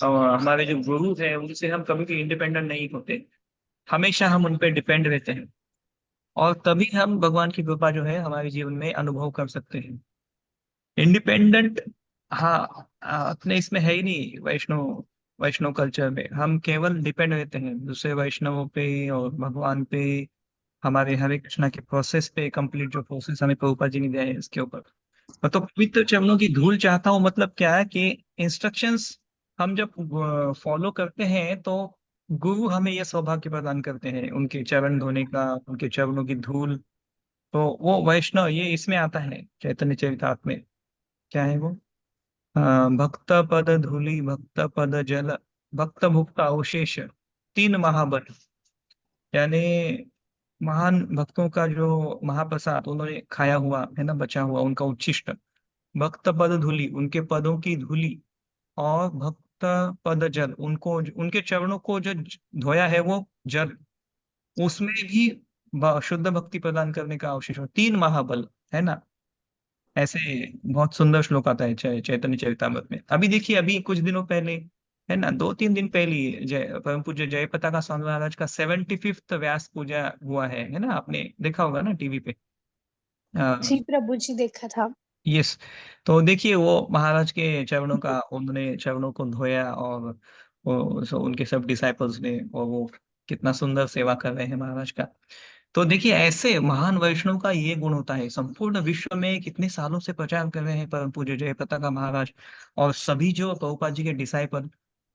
Speaker 3: हमारे जो गुरु है, उनसे हम कभी भी इंडिपेंडेंट नहीं होते। हमेशा हम उन पे डिपेंड रहते हैं, और तभी हम भगवान की कृपा जो है हमारे जीवन में अनुभव कर सकते हैं। इंडिपेंडेंट, हाँ, अपने इसमें है ही नहीं। वैष्णव वैष्णव कल्चर में हम केवल डिपेंड रहते हैं दूसरे वैष्णवों पे और भगवान पे, हमारे हरे कृष्णा के प्रोसेस पे, कंप्लीट जो प्रोसेस हमें प्रभुपाद जी ने दिया है इसके ऊपर। तो पवित्र चरणों की धूल चाहता हूँ, मतलब क्या है कि इंस्ट्रक्शंस हम जब फॉलो करते हैं, तो गुरु हमें यह सौभाग्य प्रदान करते हैं उनके चरण धोने का, उनके चरणों की धूल। तो वो वैष्णव, ये इसमें आता है चैतन्य चरितार्थ में। क्या है वो? भक्त पद धूलि भक्त पद जल भक्त भुक्त अवशेष तीन महाबल। यानी महान भक्तों का जो महाप्रसाद उन्होंने खाया हुआ है ना, बचा हुआ उनका उच्छिष्ट, भक्त पद धूलि, उनके पदों की धूलि, और भक्त पद जल, उनको उनके चरणों को जो धोया है वो जल, उसमें भी शुद्ध भक्ति प्रदान करने का अवशेष हो, तीन महाबल, है ना। ऐसे बहुत सुंदर श्लोक आता है चैतन्य चरितामृत में। अभी देखिए, अभी कुछ दिनों पहले, है ना, 2-3 दिन पहले ही जय परम पूज्य जयपताका स्वामी महाराज का 75th व्यास पूजा हुआ है ना, आपने देखा होगा ना टीवी पे।
Speaker 1: जी प्रभु जी, देखा था।
Speaker 3: यस। तो देखिए, वो महाराज के चरणों का, उन्होंने चरणों को धोया, और उनके सब डिसाइपल्स ने, और वो कितना सुंदर सेवा कर रहे हैं महाराज का। तो देखिए, ऐसे महान वैष्णव का ये गुण होता है। संपूर्ण विश्व में कितने सालों से प्रचार कर रहे हैं परम पूज्य जयपताका महाराज, और सभी जो प्रभुपाद जी के डिसाइपल,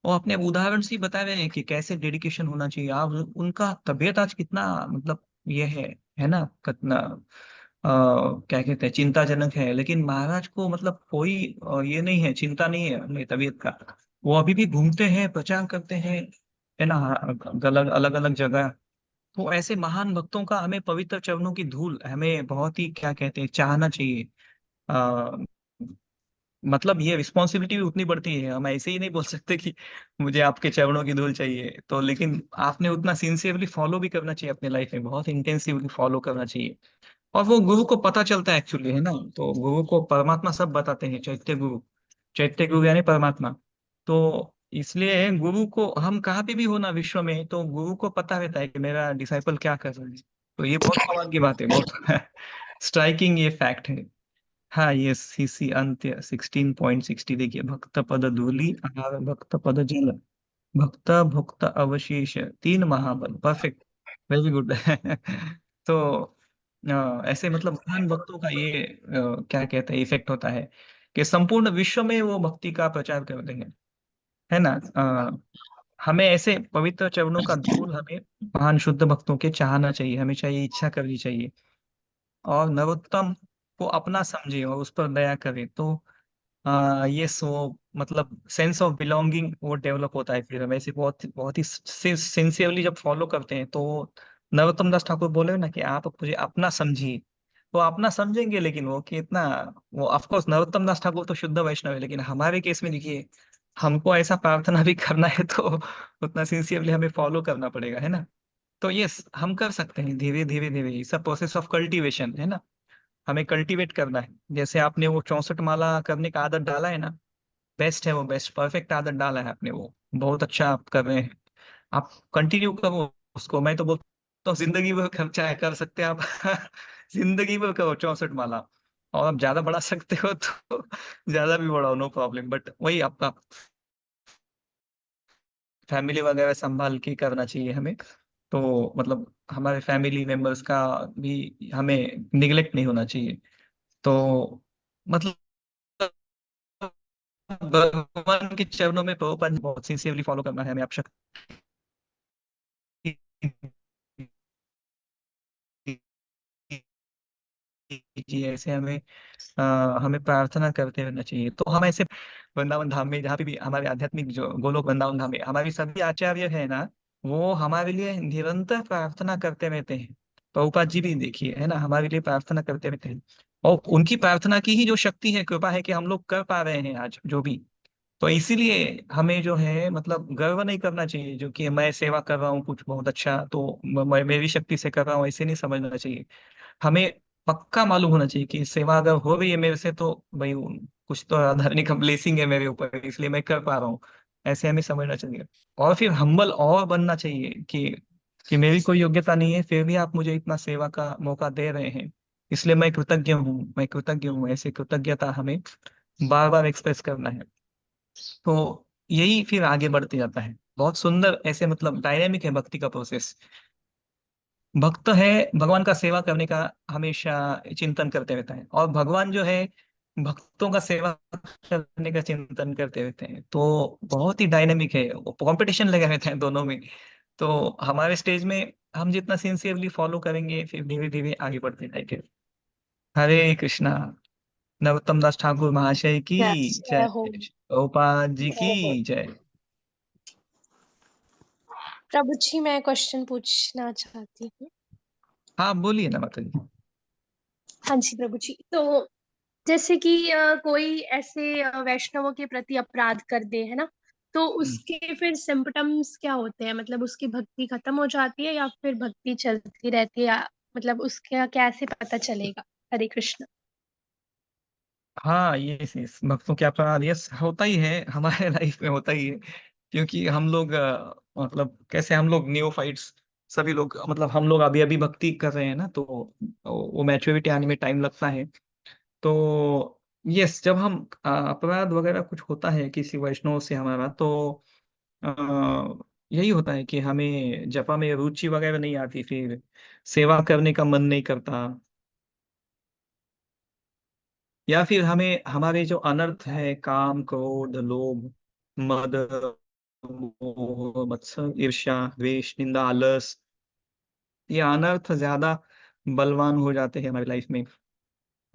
Speaker 3: वो अपने उदाहरण से ही बता रहे हैं कि कैसे डेडिकेशन होना चाहिए। आप उनका तबीयत आज कितना, मतलब ये है ना, कितना क्या कहते हैं, चिंताजनक है, लेकिन महाराज को मतलब कोई ये नहीं है, चिंता नहीं है अपनी तबीयत का। वो अभी भी घूमते हैं, प्रचार करते हैं, है ना, अलग अलग अलग जगह। तो ऐसे महान भक्तों का हमें पवित्र चरणों की धूल हमें बहुत ही, क्या कहते हैं, चाहना चाहिए। आ, मतलब ये रिस्पॉन्सिबिलिटी भी उतनी बढ़ती है। हम ऐसे ही नहीं बोल सकते कि मुझे आपके चरणों की धूल चाहिए, तो लेकिन आपने उतना सिंसियरली फॉलो भी करना चाहिए अपने लाइफ में, बहुत इंटेंसिवली फॉलो करना चाहिए। और वो गुरु को पता चलता है एक्चुअली, है ना। तो गुरु को परमात्मा सब बताते हैं, चैत्य गुरु यानी परमात्मा। तो इसलिए गुरु को, हम कहाँ पे भी हो ना विश्व में, तो गुरु को पता रहता है कि मेरा डिसाइपल क्या कर रहा है। तो ये बहुत कमाल की बात है, बहुत स्ट्राइकिंग ये फैक्ट है। हाँ, ये सीसी अंत्य 16.60 देखिए, भक्त पद धूलि आहार भक्त पद जल भक्त भुक्त अवशेष तीन महाबल, परफेक्ट, वेरी गुड। तो ऐसे मतलब महान भक्तों का ये क्या कहते हैं इफेक्ट होता है कि संपूर्ण विश्व में वो भक्ति का प्रचार करते हैं, है ना। हमें ऐसे पवित्र चरणों का धूल हमें महान शुद्ध भक्तों के चाहना चाहिए, हमेशा ये इच्छा करनी चाहिए और नरोत्तम को अपना समझे और उस पर दया करे, तो ये सो मतलब सेंस ऑफ बिलोंगिंग वो डेवलप होता है। फिर हम ऐसे बहुत बहुत ही सिंसियरली जब फॉलो करते हैं तो नरोत्तम दास ठाकुर बोले ना कि आप मुझे अपना समझिए, तो अपना समझेंगे, लेकिन वो कि इतना वो ऑफ कोर्स नरोत्तम दास ठाकुर तो शुद्ध वैष्णव है, लेकिन हमारे केस में देखिए हमको ऐसा प्रार्थना भी करना है तो उतना सिंसियरली हमें फॉलो करना पड़ेगा, है ना। तो यस हम कर सकते हैं धीरे धीरे धीरे, it's a process of cultivation, है ना। हमें कल्टीवेट करना है, जैसे आपने वो 64 माला करने का आदत डाला है ना, बेस्ट है वो, बेस्ट परफेक्ट आदत डाला है आपने, वो बहुत अच्छा आप कर रहे हैं। आप कंटिन्यू करो उसको, मैं तो बोलता हूँ जिंदगी भर खर्चा है कर सकते हैं आप जिंदगी भर करो 64 माला, और आप ज्यादा बढ़ा सकते हो तो ज्यादा भी बढ़ाओ, नो प्रॉब्लम, बट वही आपका फैमिली वगैरह संभाल के करना चाहिए हमें। तो मतलब हमारे फैमिली मेंबर्स का भी हमें निगलेक्ट नहीं होना चाहिए। तो मतलब भगवान के चरणों में प्रभुपाद जी बहुत सिंसियरली फॉलो करना है हमें, आप शक्ति कीजिए, ऐसे हमें हमें प्रार्थना करते रहना चाहिए। तो हम ऐसे वृंदावन धाम में जहाँ पे भी हमारे आध्यात्मिक जो गोलोक वृंदावन धाम में हमारे सभी आचार्य है ना, वो हमारे लिए निरंतर प्रार्थना करते रहते हैं। प्रभुपाद जी भी देखिए, है ना, हमारे लिए प्रार्थना करते रहते हैं, और उनकी प्रार्थना की ही जो शक्ति है, कृपा है कि हम लोग कर पा रहे हैं आज जो भी। तो इसीलिए हमें जो है मतलब गर्व नहीं करना चाहिए जो कि मैं सेवा कर रहा हूँ कुछ बहुत अच्छा, तो मैं मेरी शक्ति से कर रहा हूँ, ऐसे नहीं समझना चाहिए। हमें पक्का मालूम होना चाहिए कि सेवा अगर हो रही है मेरे से तो भाई कुछ तो धरनी का ब्लेसिंग है मेरे ऊपर, इसलिए मैं कर पा रहा हूँ, ऐसे हमें समझना चाहिए। और फिर हम्बल और बनना चाहिए कि मेरी कोई योग्यता नहीं है, फिर भी आप मुझे इतना सेवा का मौका दे रहे हैं, इसलिए मैं कृतज्ञ हूँ, मैं कृतज्ञ हूँ, ऐसे कृतज्ञता हमें बार बार एक्सप्रेस करना है। तो यही फिर आगे बढ़ते जाता है, बहुत सुंदर ऐसे मतलब डायनेमिक है भक्ति का प्रोसेस। भक्त है भगवान का सेवा करने का हमेशा चिंतन करते रहता है, और भगवान जो है भक्तों का सेवा करने का चिंतन करते रहते हैं, तो बहुत ही डायनेमिक है, कंपटीशन लगे रहते हैं दोनों में। तो हमारे स्टेज में हम जितना सिंसियरली फॉलो करेंगे फिर धीरे धीरे आगे बढ़ते जाएंगे। हरे कृष्णा। नरोत्तम दास ठाकुर महाशय की
Speaker 1: जय
Speaker 3: जय।
Speaker 1: हो।
Speaker 3: प्रभुपाद जी
Speaker 1: जय हो।
Speaker 3: की जय।
Speaker 1: प्रभु जी, मैं क्वेश्चन पूछना चाहती हूँ।
Speaker 3: हाँ बोलिए ना माता जी।
Speaker 1: हाँ जी प्रभु जी, तो जैसे कि कोई ऐसे वैष्णवों के प्रति अपराध कर दे, है ना, तो
Speaker 3: हम्म।
Speaker 1: उसके फिर सिम्पटम्स क्या होते हैं? मतलब उसकी भक्ति खत्म हो जाती है या फिर भक्ति चलती रहती है, या मतलब उसका कैसे पता चलेगा? हरे कृष्ण।
Speaker 3: हाँ ये भक्तों के अपराध यस होता ही है हमारे लाइफ में, होता ही है, क्योंकि हम लोग मतलब कैसे हम लोग नियोफाइट्स सभी लोग, मतलब हम लोग अभी अभी भक्ति कर रहे हैं ना, तो वो मैच्योरिटी आने में टाइम लगता है। तो यस जब हम अपराध वगैरह कुछ होता है किसी वैष्णव से हमारा, तो यही होता है कि हमें जपा में रुचि वगैरह नहीं आती, फिर सेवा करने का मन नहीं करता, या फिर हमें हमारे जो अनर्थ है काम क्रोध लोभ मद मोह मत्सर ईर्ष्या द्वेष निंदा आलस, ये अनर्थ ज्यादा बलवान हो जाते हैं हमारी लाइफ में,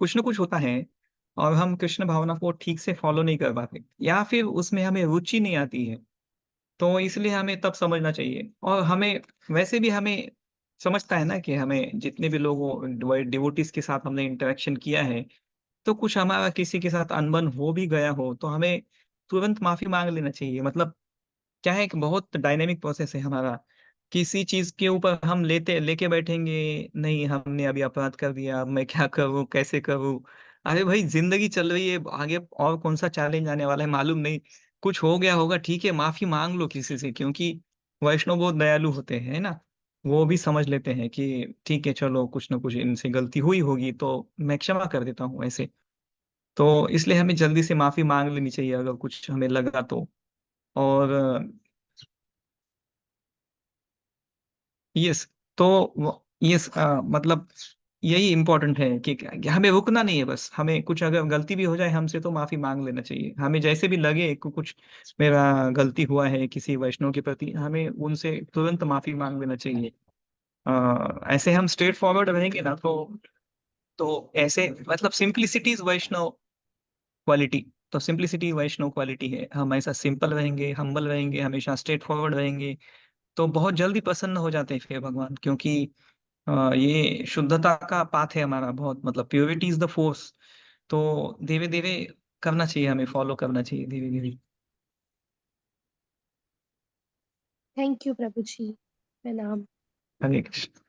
Speaker 3: कुछ ना कुछ होता है, और हम कृष्ण भावना को ठीक से फॉलो नहीं कर पाते, या फिर उसमें हमें रुचि नहीं आती है। तो इसलिए हमें तब समझना चाहिए, और हमें वैसे भी हमें समझता है ना कि हमें जितने भी लोगों डिवोटीज के साथ हमने इंटरेक्शन किया है, तो कुछ हमारा किसी के साथ अनबन हो भी गया हो तो हमें तुरंत माफी मांग लेना चाहिए। मतलब क्या है, एक बहुत डायनेमिक प्रोसेस है हमारा, किसी चीज के ऊपर हम लेते लेके बैठेंगे, नहीं हमने अभी अपराध कर दिया, अब मैं क्या करूं कैसे करूं, अरे भाई जिंदगी चल रही है आगे, और कौन सा चैलेंज आने वाला है मालूम नहीं, कुछ हो गया होगा ठीक है, माफी मांग लो किसी से, क्योंकि वैष्णव बहुत दयालु होते हैं ना, वो भी समझ लेते हैं कि ठीक है चलो कुछ ना कुछ इनसे गलती हुई होगी तो मैं क्षमा कर देता हूँ ऐसे। तो इसलिए हमें जल्दी से माफी मांग लेनी चाहिए अगर कुछ हमें लगा तो। और यस तो यस मतलब यही इम्पोर्टेंट है कि हमें रुकना नहीं है बस, हमें कुछ अगर गलती भी हो जाए हमसे तो माफ़ी माँग लेना चाहिए। हमें जैसे भी लगे कि कुछ मेरा गलती हुआ है किसी वैष्णव के प्रति, हमें उनसे तुरंत माफ़ी माँग लेना चाहिए। ऐसे हम स्ट्रेट फॉरवर्ड रहेंगे ना तो ऐसे मतलब सिम्प्लिसिटी इज़ वैष्णव क्वालिटी। तो सिम्प्लिसिटी वैष्णव क्वालिटी है। हम ऐसा सिंपल रहेंगे, हम्बल रहेंगे, हमेशा स्ट्रेट फॉरवर्ड रहेंगे, तो बहुत जल्दी प्रसन्न हो जाते हैं फिर भगवान, क्योंकि ये शुद्धता का पाथ है हमारा, बहुत मतलब प्योरिटी इज़ द फोर्स। तो धीरे-धीरे करना चाहिए, हमें फॉलो करना चाहिए धीरे-धीरे।
Speaker 1: थैंक यू प्रभु जी। प्रणाम।
Speaker 3: हरे कृष्ण।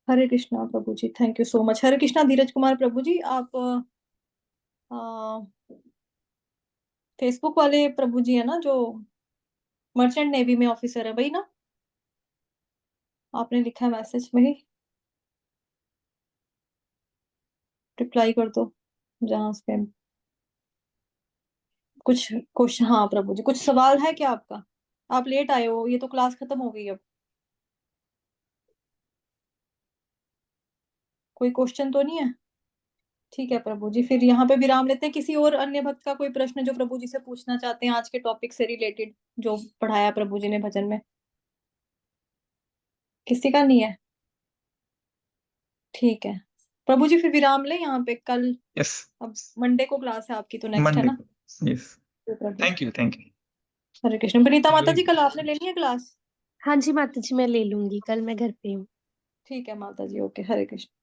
Speaker 2: हरे कृष्णा प्रभु जी, थैंक यू सो मच। हरे कृष्णा धीरज कुमार प्रभु जी, आप फेसबुक वाले प्रभु जी है ना, जो मर्चेंट नेवी में ऑफिसर है, वही ना? आपने लिखा है मैसेज में ही, रिप्लाई कर दो जहां से कुछ क्वेश्चन। हाँ प्रभु जी, कुछ सवाल है क्या आपका? आप लेट आए हो, ये तो क्लास खत्म हो गई अब। कोई क्वेश्चन तो नहीं है? ठीक है प्रभु जी, फिर यहाँ पे विराम लेते हैं। किसी और अन्य भक्त का कोई प्रश्न जो प्रभु जी से पूछना चाहते हैं आज के टॉपिक से रिलेटेड, जो पढ़ाया प्रभु जी ने भजन में? किसी का नहीं है? ठीक है प्रभु जी, फिर विराम ले यहाँ पे। कल
Speaker 3: यस,
Speaker 2: अब मंडे को क्लास है आपकी, तो नेक्स्ट है
Speaker 3: मंडे
Speaker 2: ना?
Speaker 3: को। यस,
Speaker 2: तो प्रभु जी,
Speaker 3: थैंक यू, थैंक यू।
Speaker 2: हरे कृष्ण। विनीता माता जी, कल आपने लेनी है क्लास?
Speaker 1: हाँ जी माता जी, मैं ले लूंगी, कल मैं घर पे हूँ।
Speaker 2: ठीक है माता जी, ओके, हरे कृष्ण।